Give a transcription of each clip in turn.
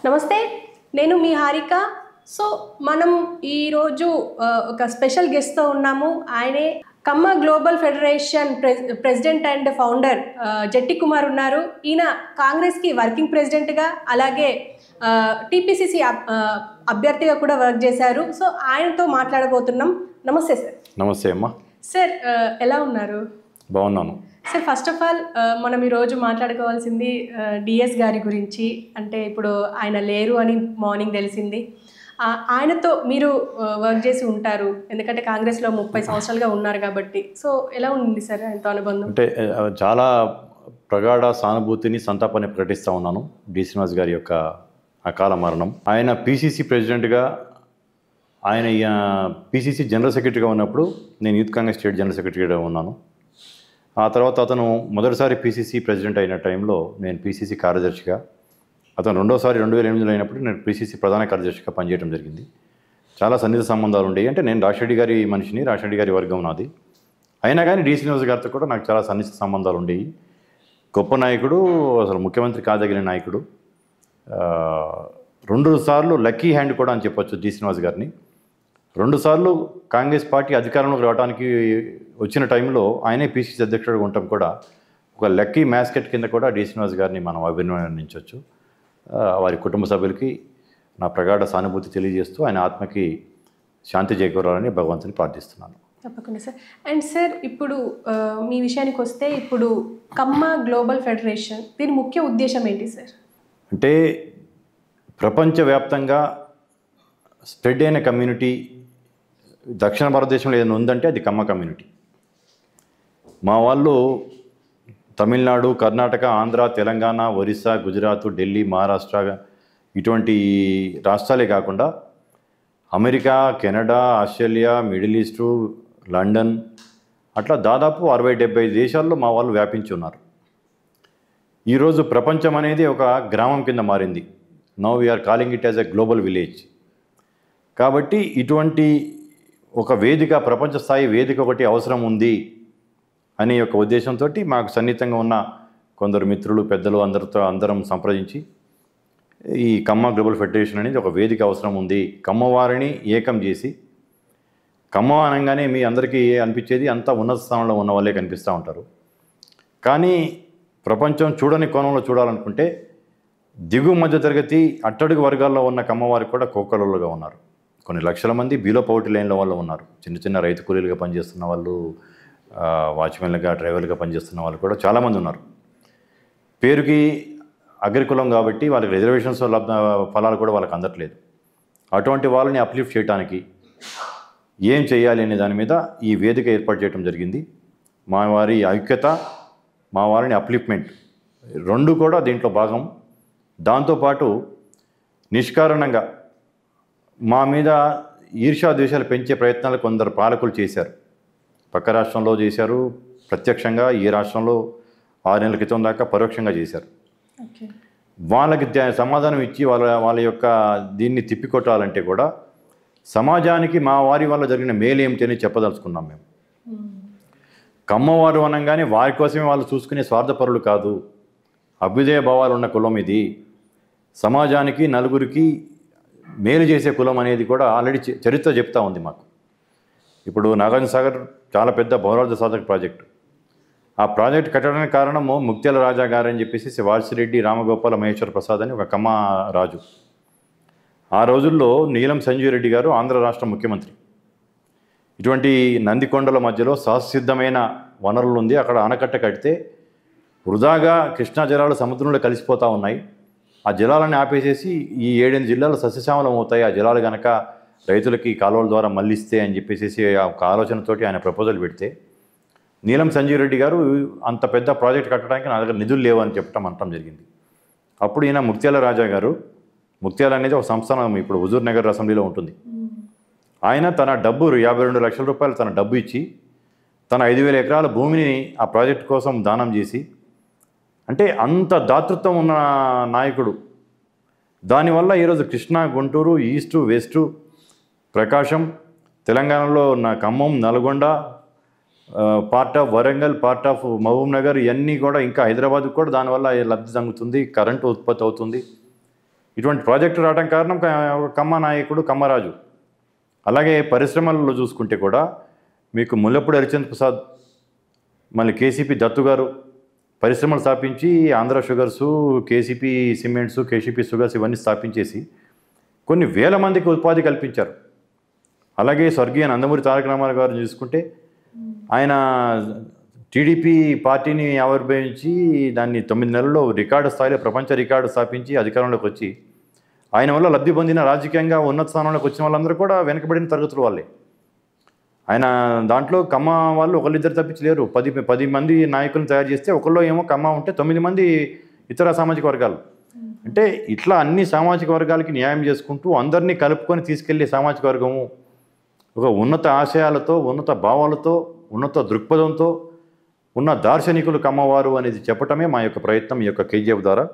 నమస్తే, నేను మీ హారిక. సో మనం ఈరోజు ఒక స్పెషల్ గెస్ట్తో ఉన్నాము. ఆయనే Kamma global federation president and founder Jatti Kumar ఉన్నారు. ఈయన కాంగ్రెస్కి వర్కింగ్ ప్రెసిడెంట్గా అలాగే టీపీసీసీ అభ్యర్థిగా కూడా వర్క్ చేశారు. సో ఆయనతో మాట్లాడబోతున్నాం. నమస్తే సార్. నమస్తే అమ్మా. సార్ ఎలా ఉన్నారు? బాగున్నాను సార్. ఫస్ట్ ఆఫ్ ఆల్ మనం ఈరోజు మాట్లాడుకోవాల్సింది డిఎస్ గారి గురించి. అంటే ఇప్పుడు ఆయన లేరు అని మార్నింగ్ తెలిసింది. ఆయనతో మీరు వర్క్ చేసి ఉంటారు, ఎందుకంటే కాంగ్రెస్లో 30 సంవత్సరాలుగా ఉన్నారు కాబట్టి. సో ఎలా ఉంది సార్ ఆయనతో అనుబంధం? అంటే చాలా ప్రగాఢ సానుభూతిని, సంతాపాన్ని ప్రకటిస్తూ ఉన్నాను. డి శ్రీనివాస్ గారి యొక్క అకాల మరణం. ఆయన పీసీసీ ప్రెసిడెంట్గా, ఆయన పీసీసీ జనరల్ సెక్రటరీగా ఉన్నప్పుడు నేను యూత్ కాంగ్రెస్ స్టేట్ జనరల్ సెక్రటరీగా ఉన్నాను. ఆ తర్వాత అతను మొదటిసారి పీసీసీ ప్రెసిడెంట్ అయిన టైంలో నేను పీసీసీ కార్యదర్శిగా, అతను రెండోసారి 2008లో అయినప్పుడు నేను పీసీసీ ప్రధాన కార్యదర్శిగా పనిచేయడం జరిగింది. చాలా సన్నిహిత సంబంధాలు ఉండేవి. అంటే నేను రాషెడ్డి గారి మనిషిని, రాషెడ్డి గారి వర్గం నాది. అయినా కానీ డి శ్రీనివాస్ గారితో కూడా నాకు చాలా సన్నిహిత సంబంధాలు ఉండేవి. గొప్ప నాయకుడు, అసలు ముఖ్యమంత్రి కాదగిన నాయకుడు. 2 సార్లు లక్కీ హ్యాండ్ కూడా అని చెప్పొచ్చు డి శ్రీనివాస్ గారిని. 2 సార్లు కాంగ్రెస్ పార్టీ అధికారంలోకి రావడానికి వచ్చిన టైంలో ఆయనే పీసీసీ అధ్యక్షుడిగా ఉండటం కూడా ఒక లక్కీ మ్యాస్కెట్ కింద కూడా డి శ్రీనివాస్ గారిని మనం అభినందించవచ్చు. వారి కుటుంబ సభ్యులకి నా ప్రగాఢ సానుభూతి తెలియజేస్తూ ఆయన ఆత్మకి శాంతి చేకూరాలని భగవంతుని ప్రార్థిస్తున్నాను. తప్పకుండా సార్. అండ్ సార్, ఇప్పుడు మీ విషయానికి వస్తే, ఇప్పుడు కమ్మ గ్లోబల్ ఫెడరేషన్ దీని ముఖ్య ఉద్దేశం ఏంటి సార్? అంటే ప్రపంచవ్యాప్తంగా స్ప్రెడ్ అయిన కమ్యూనిటీ దక్షిణ భారతదేశంలో ఏదైనా ఉందంటే అది కమ్మ కమ్యూనిటీ. మా వాళ్ళు తమిళనాడు, కర్ణాటక, ఆంధ్ర, తెలంగాణ, ఒరిస్సా, గుజరాత్, ఢిల్లీ, మహారాష్ట్ర ఇటువంటి రాష్ట్రాలే కాకుండా America, Canada, Australia, middle east, London అట్లా దాదాపు 60-70 దేశాల్లో మా వాళ్ళు వ్యాపించి ఉన్నారు. ఈరోజు ప్రపంచం అనేది ఒక గ్రామం కింద మారింది. Now we are calling it as a global village. కాబట్టి ఇటువంటి ఒక వేదిక, ప్రపంచ స్థాయి వేదిక ఒకటి అవసరం ఉంది అనే ఒక ఉద్దేశంతో మాకు సన్నిహితంగా ఉన్న కొందరు మిత్రులు, పెద్దలు అందరం సంప్రదించి ఈ కమ్మ గ్లోబల్ ఫెడరేషన్ అనేది ఒక వేదిక అవసరం ఉంది. కమ్మవారిని ఏకం చేసి, కమ్మ అనగానే మీ అందరికీ అనిపించేది అంతా ఉన్నత స్థానంలో ఉన్న వాళ్ళే కనిపిస్తూ ఉంటారు. కానీ ప్రపంచం చూడని కోణంలో చూడాలనుకుంటే దిగువ మధ్య తరగతి, అట్టడుగు వర్గాల్లో ఉన్న కమ్మవారికి కూడా కోకొల్లలుగా ఉన్నారు. కొన్ని లక్షల మంది బిలో పవర్టీ లైన్ల వాళ్ళు ఉన్నారు. చిన్న చిన్న రైతు కూలీలుగా పనిచేస్తున్న వాళ్ళు, వాచ్మెన్లుగా, డ్రైవర్లుగా పనిచేస్తున్న వాళ్ళు కూడా చాలామంది ఉన్నారు. పేరుకి అగ్రికులం కాబట్టి వాళ్ళకి రిజర్వేషన్స్ ఫలాలు కూడా వాళ్ళకి అందట్లేదు. అటువంటి వాళ్ళని అప్లిఫ్ట్ చేయడానికి ఏం చేయాలి అనే దాని మీద ఈ వేదిక ఏర్పాటు చేయడం జరిగింది. మా వారి ఐక్యత, మా వారిని అప్లిఫ్ట్మెంట్ 2 కూడా దీంట్లో భాగం. దాంతోపాటు నిష్కారణంగా మా మీద ఈర్ష్యా ద్వేషాలు పెంచే ప్రయత్నాలు కొందరు పాలకులు చేశారు. పక్క రాష్ట్రంలో చేశారు, ప్రత్యక్షంగా ఈ రాష్ట్రంలో 6 నెలల క్రితం దాకా పరోక్షంగా చేశారు. వాళ్ళకి సమాధానం ఇచ్చి వాళ్ళ యొక్క దీన్ని తిప్పికొట్టాలంటే కూడా సమాజానికి మా వారి వల్ల జరిగిన మేలు ఏమిటి అని చెప్పదలుచుకున్నాం మేము. కమ్మవారు అనగానే వారి కోసమే వాళ్ళు చూసుకునే స్వార్థపరులు కాదు, అభ్యుదయ భావాలు ఉన్న కులం ఇది. సమాజానికి, నలుగురికి మేలు చేసే కులం అనేది కూడా ఆల్రెడీ చరిత్ర చెప్తా ఉంది మాకు. ఇప్పుడు నాగార్జున సాగర్ చాలా పెద్ద బహుళార్థ సాధక ప్రాజెక్టు. ఆ ప్రాజెక్ట్ కట్టడానికి కారణము ముక్త్యాల రాజా గారు అని చెప్పేసి వాసిరెడ్డి రామగోపాల మహేశ్వర ప్రసాద్ అని ఒక కమ్మ రాజు. ఆ రోజుల్లో నీలం సంజీవ్ రెడ్డి గారు ఆంధ్ర రాష్ట్ర ముఖ్యమంత్రి. ఇటువంటి నందికొండల మధ్యలో సహసిద్ధమైన వనరులు ఉంది. అక్కడ ఆనకట్ట కడితే వృధాగా కృష్ణా జలాలు సముద్రంలో కలిసిపోతూ ఉన్నాయి. ఆ జలాలను ఆపేసేసి ఈ 7-8 జిల్లాలు సస్యశ్యామలం అవుతాయి, ఆ జలాలు కనుక రైతులకి కాలువల ద్వారా మళ్ళిస్తే అని చెప్పేసి ఒక ఆలోచనతోటి ఆయన ప్రపోజల్ పెడితే నీలం సంజీవ్ రెడ్డి గారు అంత పెద్ద ప్రాజెక్ట్ కట్టడానికి నా దగ్గర నిధులు లేవు అని అనటం జరిగింది. అప్పుడు ఈయన ముక్త్యాల రాజా గారు, ముక్త్యాల అనేది ఒక సంస్థానం ఇప్పుడు హుజూర్ నగర్ అసెంబ్లీలో ఉంటుంది. ఆయన తన డబ్బు 52 లక్షల రూపాయలు తన డబ్బు ఇచ్చి తన 5,000 ఎకరాల భూమిని ఆ ప్రాజెక్ట్ కోసం దానం చేసి, అంటే అంత దాతృత్వం ఉన్న నాయకుడు. దానివల్ల ఈరోజు కృష్ణా, గుంటూరు, ఈస్టు, వెస్టు, ప్రకాశం, తెలంగాణలో ఉన్న Khammam, Nalgonda, part of Warangal, part of Mahabubnagar ఇవన్నీ కూడా, ఇంకా హైదరాబాద్కి కూడా దానివల్ల లబ్ధి జరుగుతుంది, కరెంటు ఉత్పత్తి అవుతుంది. ఇటువంటి ప్రాజెక్టు రావడం కారణం ఒక కమ్మ నాయకుడు కమ్మరాజు. అలాగే పరిశ్రమలలో చూసుకుంటే కూడా మీకు ముల్లపూడి హరిచంద్ర ప్రసాద్, మళ్ళీ కేసీపీ దత్తు గారు పరిశ్రమలు స్థాపించి Andhra sugars, KCP cements, KCP sugars ఇవన్నీ స్థాపించేసి కొన్ని వేల మందికి ఉపాధి కల్పించారు. అలాగే స్వర్గీయ నందమూరి తారక రామారావు గారు చూసుకుంటే ఆయన టీడీపీ పార్టీని ఆవిర్భవించి దాన్ని 9 నెలల్లో రికార్డు స్థాయిలో ప్రపంచ రికార్డు స్థాపించి అధికారంలోకి వచ్చి ఆయన వల్ల లబ్ధి పొందిన రాజకీయంగా ఉన్నత స్థానంలోకి వచ్చిన వాళ్ళందరూ కూడా వెనకబడిన తరగతుల వాళ్ళే. ఆయన దాంట్లో కమ్మ వాళ్ళు ఒకళ్ళిద్దరు తప్పించలేరు. 10 మంది నాయకులను తయారు చేస్తే ఒకళ్ళు ఏమో కమ్మ ఉంటే 9 మంది ఇతర సామాజిక వర్గాలు. అంటే ఇట్లా అన్ని సామాజిక వర్గాలకి న్యాయం చేసుకుంటూ అందరినీ కలుపుకొని తీసుకెళ్లే సామాజిక వర్గము ఒక ఉన్నత ఆశయాలతో, ఉన్నత భావాలతో, ఉన్నత దృక్పథంతో ఉన్న దార్శనికులు కమ్మవారు అనేది చెప్పటమే మా యొక్క ప్రయత్నం ఈ యొక్క కేజీఎఫ్ ద్వారా.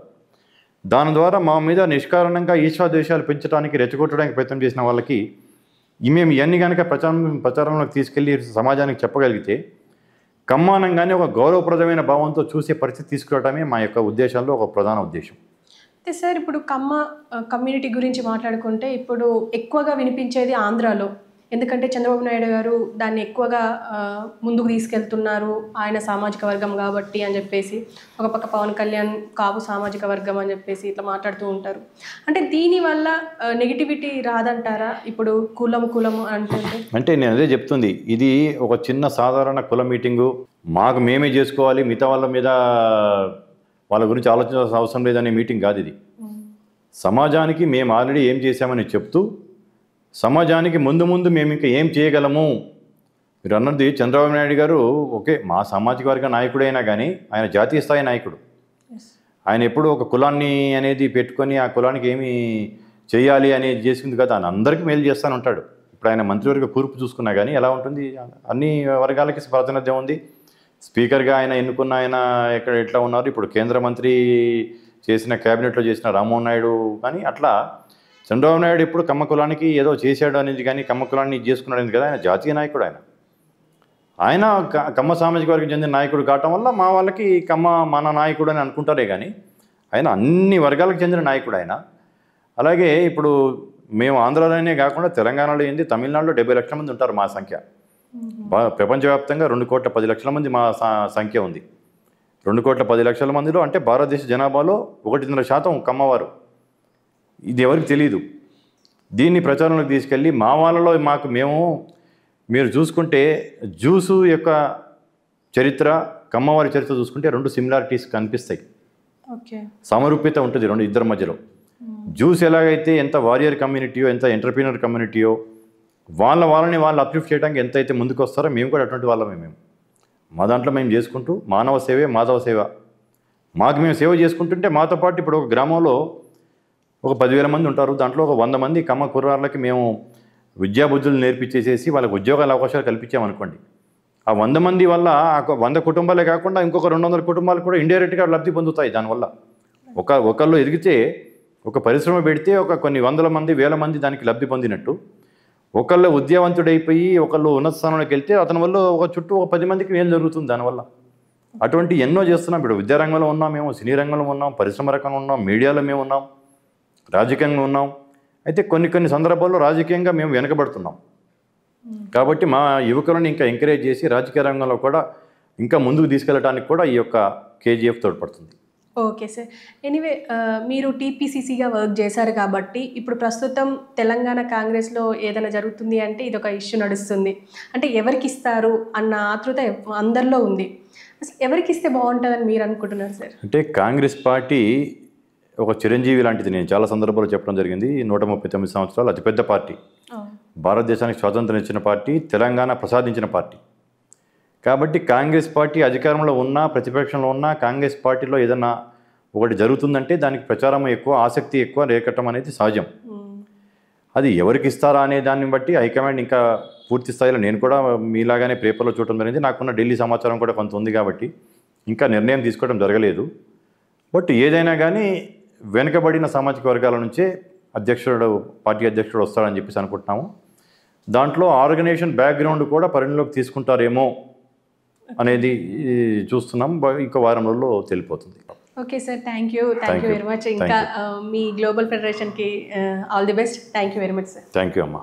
దాని ద్వారా మా మీద నిష్కారణంగా ఈర్ష్యాద్వేషాలు పెంచడానికి, రెచ్చగొట్టడానికి ప్రయత్నం చేసిన వాళ్ళకి మేము ఇవన్నీ కనుక ప్రచారంలోకి తీసుకెళ్ళి సమాజానికి చెప్పగలిగితే కమ్మానంగానే ఒక గౌరవప్రదమైన భావంతో చూసే పరిస్థితి తీసుకురావడమే మా యొక్క ఉద్దేశాల్లో ఒక ప్రధాన ఉద్దేశం. అయితే సార్, ఇప్పుడు కమ్యూనిటీ గురించి మాట్లాడుకుంటే ఇప్పుడు ఎక్కువగా వినిపించేది ఆంధ్రాలో. ఎందుకంటే చంద్రబాబు నాయుడు గారు దాన్ని ఎక్కువగా ముందుకు తీసుకెళ్తున్నారు, ఆయన సామాజిక వర్గం కాబట్టి అని చెప్పేసి. ఒక పక్క పవన్ కళ్యాణ్ కాపు సామాజిక వర్గం అని చెప్పేసి ఇట్లా మాట్లాడుతూ ఉంటారు. అంటే దీనివల్ల నెగిటివిటీ రాదంటారా ఇప్పుడు కులము అంటుంటే? అంటే నేను అదే చెప్తుంది, ఇది ఒక చిన్న సాధారణ కుల మీటింగు, మాకు మేమే చేసుకోవాలి, మిగతా వాళ్ళ మీద వాళ్ళ గురించి ఆలోచించాల్సిన అవసరం లేదనే మీటింగ్ కాదు ఇది. సమాజానికి మేము ఆల్రెడీ ఏం చేశామని చెప్తూ సమాజానికి ముందు మేము ఇంకా ఏం చేయగలము. మీరు అన్నది చంద్రబాబు నాయుడు గారు ఓకే మా సామాజిక వర్గ నాయకుడైనా కానీ ఆయన జాతీయ స్థాయి నాయకుడు. ఆయన ఎప్పుడు ఒక కులాన్ని అనేది పెట్టుకొని ఆ కులానికి ఏమి చేయాలి అనేది చేసింది కదా, ఆయన అందరికీ మేలు చేస్తాను ఉంటాడు. ఇప్పుడు ఆయన మంత్రివర్గ కూర్పు చూసుకున్నా కానీ ఎలా ఉంటుంది, అన్ని వర్గాలకి ప్రాతినిధ్యం ఉంది. స్పీకర్గా ఆయన ఎన్నుకున్న ఆయన ఎట్లా ఉన్నారు, ఇప్పుడు కేంద్ర మంత్రి చేసిన క్యాబినెట్లో చేసిన రామ్మోహన్ నాయుడు కానీ అట్లా చంద్రబాబు నాయుడు ఇప్పుడు కమ్మ కులానికి ఏదో చేశాడు అనేది కానీ కమ్మ కులాన్ని చేసుకున్నాడు అనేది కదా, ఆయన జాతీయ నాయకుడు. ఆయన కమ్మ సామాజిక వర్గం చెందిన నాయకుడు కావటం వల్ల మా వాళ్ళకి కమ్మ మన నాయకుడు అని అనుకుంటారే కానీ ఆయన అన్ని వర్గాలకు చెందిన నాయకుడు ఆయన. అలాగే ఇప్పుడు మేము ఆంధ్రాలోనే కాకుండా తెలంగాణలో ఏంది, తమిళనాడులో 70 లక్షల మంది ఉంటారు మా సంఖ్య. ప్రపంచవ్యాప్తంగా 2,10,00,000 మంది మా సంఖ్య ఉంది. 2,10,00,000 మందిలో అంటే భారతదేశ జనాభాలో 1.5% కమ్మవారు. ఇది ఎవరికి తెలియదు. దీన్ని ప్రచారంలోకి తీసుకెళ్ళి మా వాళ్ళలో మీరు చూసుకుంటే జ్యూసు యొక్క చరిత్ర, కమ్మవారి చరిత్ర చూసుకుంటే 2 సిమిలారిటీస్ కనిపిస్తాయి. సమరూప్యత ఉంటుంది ఇద్దరి మధ్యలో. జ్యూస్ ఎలాగైతే ఎంత వారియర్ కమ్యూనిటీయో, ఎంత ఎంటర్ప్రీనర్ కమ్యూనిటీయో, వాళ్ళని వాళ్ళు అప్లిఫ్ట్ చేయడానికి ఎంత అయితే ముందుకు వస్తారో మేము కూడా అటువంటి వాళ్ళమే. మా దాంట్లో మేము చేసుకుంటూ మానవ సేవే మాధవ సేవ, మాకు మేము సేవ చేసుకుంటుంటే మాతో పాటు ఇప్పుడు ఒక గ్రామంలో ఒక 10,000 మంది ఉంటారు. దాంట్లో ఒక 100 మంది కమ్మ కుర్రాళ్ళకి మేము విద్యాబుద్ధులు నేర్పించేసేసి వాళ్ళకి ఉద్యోగాల అవకాశాలు కల్పించామనుకోండి. ఆ 100 మంది వల్ల 100 కుటుంబాలే కాకుండా ఇంకొక 200 కుటుంబాలు కూడా ఇండైరెక్ట్గా లబ్ధి పొందుతాయి. దానివల్ల ఒకళ్ళు ఎదిగితే, ఒక పరిశ్రమ పెడితే ఒక కొన్ని 100 మంది 1000 మంది దానికి లబ్ధి పొందినట్టు, ఒకళ్ళు ఉద్యోగవంతుడైపోయి ఒకళ్ళు ఉన్నత స్థానంలోకి వెళ్తే అతని వల్ల ఒక చుట్టూ ఒక 10 మందికి మేలు జరుగుతుంది దానివల్ల. అటువంటి ఎన్నో చేస్తున్నాం. ఇప్పుడు విద్యారంగంలో ఉన్నాం, మేము సినీ రంగంలో ఉన్నాం, పరిశ్రమ రంగంలో ఉన్నాం, మీడియాలో మేము ఉన్నాం, రాజకీయంగా ఉన్నాం. అయితే కొన్ని సందర్భాల్లో రాజకీయంగా మేము వెనకబడుతున్నాం. కాబట్టి మా యువకులను ఇంకా ఎంకరేజ్ చేసి రాజకీయ రంగంలో కూడా ఇంకా ముందుకు తీసుకెళ్ళడానికి కూడా ఈ యొక్క కేజీఎఫ్ తోడ్పడుతుంది. Okay sir. ఎనీవే, మీరు టీపీసీసీగా వర్క్ చేశారు కాబట్టి ఇప్పుడు ప్రస్తుతం తెలంగాణ కాంగ్రెస్లో ఏదైనా జరుగుతుంది అంటే ఇది ఒక ఇష్యూ నడుస్తుంది. అంటే ఎవరికి ఇస్తారు అన్న ఆతృత అందరిలో ఉంది. అసలు ఎవరికి ఇస్తే బాగుంటుందని మీరు అనుకుంటున్నారు సార్? అంటే కాంగ్రెస్ పార్టీ ఒక చిరంజీవి లాంటిది. నేను చాలా సందర్భాల్లో చెప్పడం జరిగింది. 139 సంవత్సరాలు అతిపెద్ద పార్టీ, భారతదేశానికి స్వాతంత్రం ఇచ్చిన పార్టీ, తెలంగాణ ప్రసాదించిన పార్టీ. కాబట్టి కాంగ్రెస్ పార్టీ అధికారంలో ఉన్నా ప్రతిపక్షంలో ఉన్నా కాంగ్రెస్ పార్టీలో ఏదన్నా ఒకటి జరుగుతుందంటే దానికి ప్రచారం ఎక్కువ, ఆసక్తి ఎక్కువ రేకట్టం అనేది సహజం. అది ఎవరికి ఇస్తారా అనే దాన్ని బట్టి హైకమాండ్ ఇంకా పూర్తి స్థాయిలో, నేను కూడా మీలాగానే పేపర్లో చూడటం జరిగింది, నాకున్న ఢిల్లీ సమాచారం కూడా కొంత ఉంది కాబట్టి ఇంకా నిర్ణయం తీసుకోవడం జరగలేదు. బట్ ఏదైనా కానీ వెనుకబడిన సామాజిక వర్గాల నుంచే పార్టీ అధ్యక్షుడు వస్తాడని చెప్పేసి అనుకుంటున్నాము. దాంట్లో ఆర్గనైజేషన్ బ్యాక్గ్రౌండ్ కూడా పరిగణలోకి తీసుకుంటారేమో అనేది చూస్తున్నాం. ఇంకో వారం రోజుల్లో తెలిపోతుంది. Okay sir, thank you Thank you. Very much. Thank ఇంకా మీ గ్లోబల్ ఫెడరేషన్కి all the best. Thank you very much sir. Thank you అమ్మా.